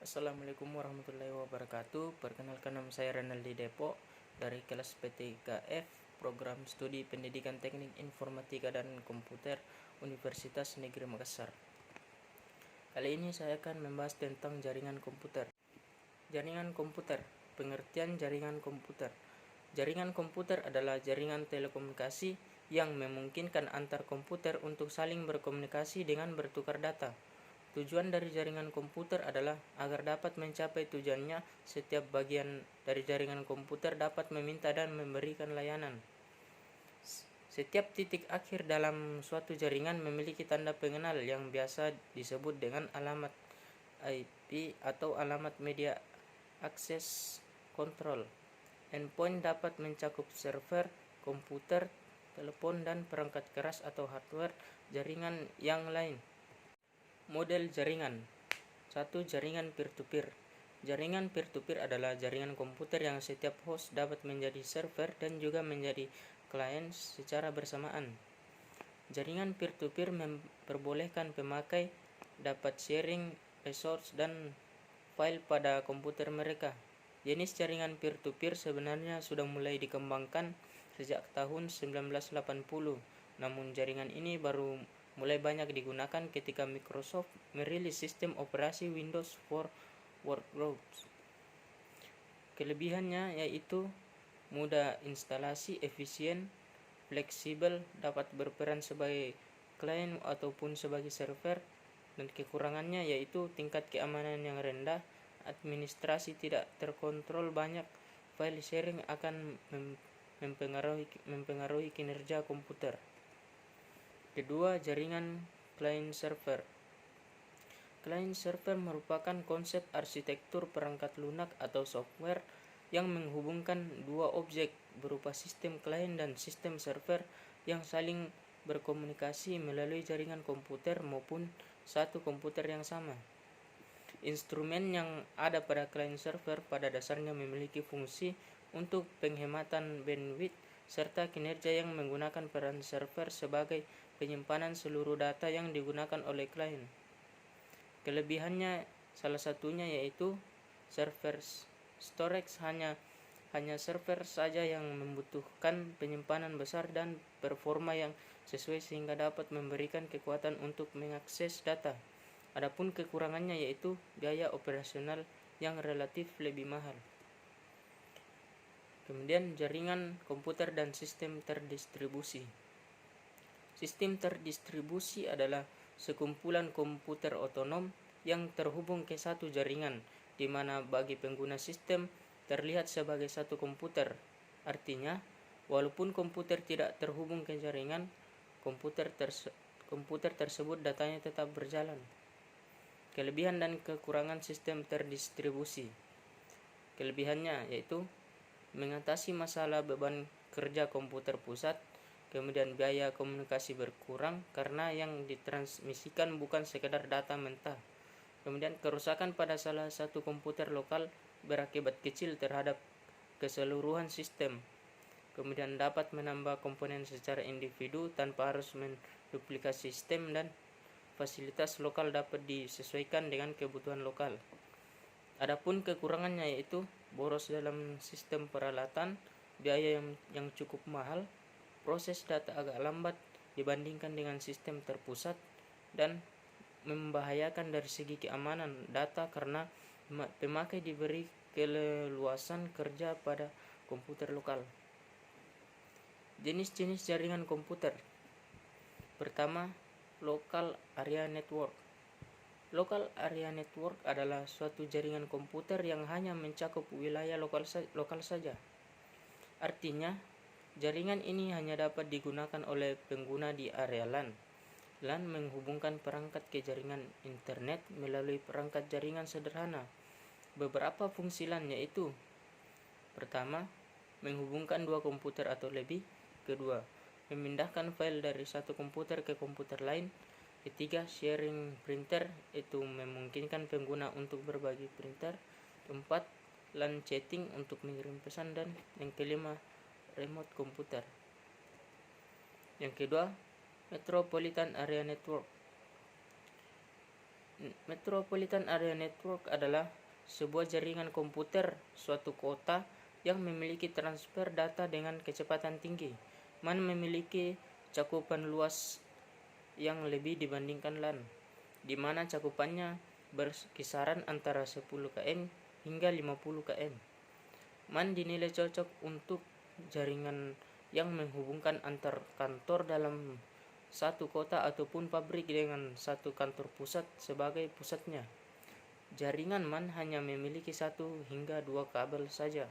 Assalamualaikum warahmatullahi wabarakatuh. Perkenalkan, nama saya Renaldi Depok dari kelas P3F Program Studi Pendidikan Teknik Informatika dan Komputer Universitas Negeri Makassar. Kali ini saya akan membahas tentang jaringan komputer. Jaringan komputer. Pengertian jaringan komputer. Jaringan komputer adalah jaringan telekomunikasi yang memungkinkan antar komputer untuk saling berkomunikasi dengan bertukar data. Tujuan dari jaringan komputer adalah agar dapat mencapai tujuannya, setiap bagian dari jaringan komputer dapat meminta dan memberikan layanan. Setiap titik akhir dalam suatu jaringan memiliki tanda pengenal yang biasa disebut dengan alamat IP atau alamat media access control. Endpoint dapat mencakup server, komputer, telepon, dan perangkat keras atau hardware jaringan yang lain. Model jaringan. 1. Jaringan peer-to-peer. Jaringan peer-to-peer adalah jaringan komputer yang setiap host dapat menjadi server dan juga menjadi klien secara bersamaan. Jaringan peer-to-peer memperbolehkan pemakai dapat sharing resource dan file pada komputer mereka. Jenis jaringan peer-to-peer sebenarnya sudah mulai dikembangkan sejak tahun 1980, namun jaringan ini baru mulai banyak digunakan ketika Microsoft merilis sistem operasi Windows for Workgroups. Kelebihannya yaitu mudah instalasi, efisien, fleksibel, dapat berperan sebagai klien ataupun sebagai server, dan kekurangannya yaitu tingkat keamanan yang rendah, administrasi tidak terkontrol, banyak file sharing akan mempengaruhi kinerja komputer. Kedua, jaringan client server. Client server merupakan konsep arsitektur perangkat lunak atau software yang menghubungkan dua objek berupa sistem klien dan sistem server yang saling berkomunikasi melalui jaringan komputer maupun satu komputer yang sama. Instrumen yang ada pada client server pada dasarnya memiliki fungsi untuk penghematan bandwidth serta kinerja yang menggunakan peran server sebagai penyimpanan seluruh data yang digunakan oleh klien. Kelebihannya salah satunya yaitu server storage, hanya server saja yang membutuhkan penyimpanan besar dan performa yang sesuai sehingga dapat memberikan kekuatan untuk mengakses data. Adapun kekurangannya yaitu biaya operasional yang relatif lebih mahal. Kemudian jaringan komputer dan sistem terdistribusi. Sistem terdistribusi adalah sekumpulan komputer otonom yang terhubung ke satu jaringan, di mana bagi pengguna sistem terlihat sebagai satu komputer. Artinya, walaupun komputer tidak terhubung ke jaringan, komputer tersebut datanya tetap berjalan. Kelebihan dan kekurangan sistem terdistribusi. Kelebihannya yaitu mengatasi masalah beban kerja komputer pusat, kemudian biaya komunikasi berkurang karena yang ditransmisikan bukan sekedar data mentah. Kemudian kerusakan pada salah satu komputer lokal berakibat kecil terhadap keseluruhan sistem. Kemudian dapat menambah komponen secara individu tanpa harus menduplikasi sistem, dan fasilitas lokal dapat disesuaikan dengan kebutuhan lokal. Adapun kekurangannya yaitu boros dalam sistem peralatan, biaya yang cukup mahal, proses data agak lambat dibandingkan dengan sistem terpusat, dan membahayakan dari segi keamanan data karena pemakai diberi keleluasan kerja pada komputer lokal. Jenis-jenis jaringan komputer. Pertama, local area network. Local area network adalah suatu jaringan komputer yang hanya mencakup wilayah lokal saja. Artinya, jaringan ini hanya dapat digunakan oleh pengguna di area LAN. LAN menghubungkan perangkat ke jaringan internet melalui perangkat jaringan sederhana. Beberapa fungsi LAN yaitu: pertama, menghubungkan dua komputer atau lebih. Kedua, memindahkan file dari satu komputer ke komputer lain. Ketiga, sharing printer, itu memungkinkan pengguna untuk berbagi printer. Keempat, LAN chatting untuk mengirim pesan. Dan yang kelima, remote komputer. Yang kedua, Metropolitan Area Network. Metropolitan Area Network adalah sebuah jaringan komputer suatu kota yang memiliki transfer data dengan kecepatan tinggi. MAN memiliki cakupan luas yang lebih dibandingkan LAN, di mana cakupannya berkisaran antara 10 km hingga 50 km. MAN dinilai cocok untuk jaringan yang menghubungkan antar kantor dalam satu kota ataupun pabrik dengan satu kantor pusat sebagai pusatnya. Jaringan MAN hanya memiliki 1 hingga 2 kabel saja.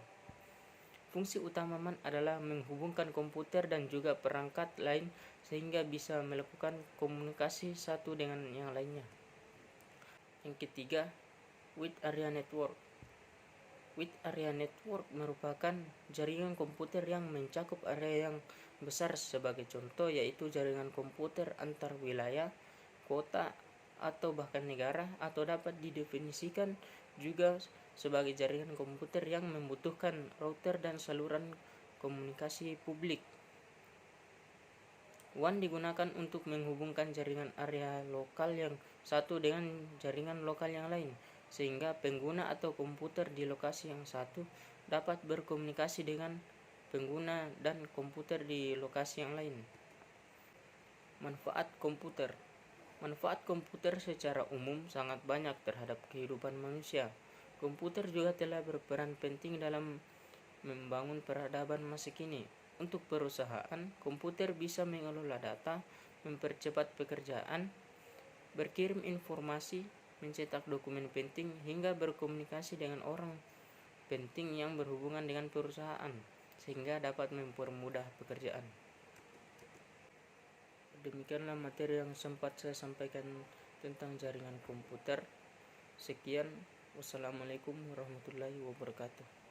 Fungsi utama MAN adalah menghubungkan komputer dan juga perangkat lain sehingga bisa melakukan komunikasi satu dengan yang lainnya. Yang ketiga, Wide Area Network. Wide Area Network merupakan jaringan komputer yang mencakup area yang besar. Sebagai contoh yaitu jaringan komputer antar wilayah, kota, atau bahkan negara, atau dapat didefinisikan juga sebagai jaringan komputer yang membutuhkan router dan saluran komunikasi publik. WAN digunakan untuk menghubungkan jaringan area lokal yang satu dengan jaringan lokal yang lain, sehingga pengguna atau komputer di lokasi yang satu dapat berkomunikasi dengan pengguna dan komputer di lokasi yang lain. Manfaat komputer. Manfaat komputer secara umum sangat banyak terhadap kehidupan manusia. Komputer juga telah berperan penting dalam membangun peradaban masa kini. Untuk perusahaan, komputer bisa mengelola data, mempercepat pekerjaan, berkirim informasi, mencetak dokumen penting, hingga berkomunikasi dengan orang penting yang berhubungan dengan perusahaan, sehingga dapat mempermudah pekerjaan. Demikianlah materi yang sempat saya sampaikan tentang jaringan komputer. Sekian, wassalamualaikum warahmatullahi wabarakatuh.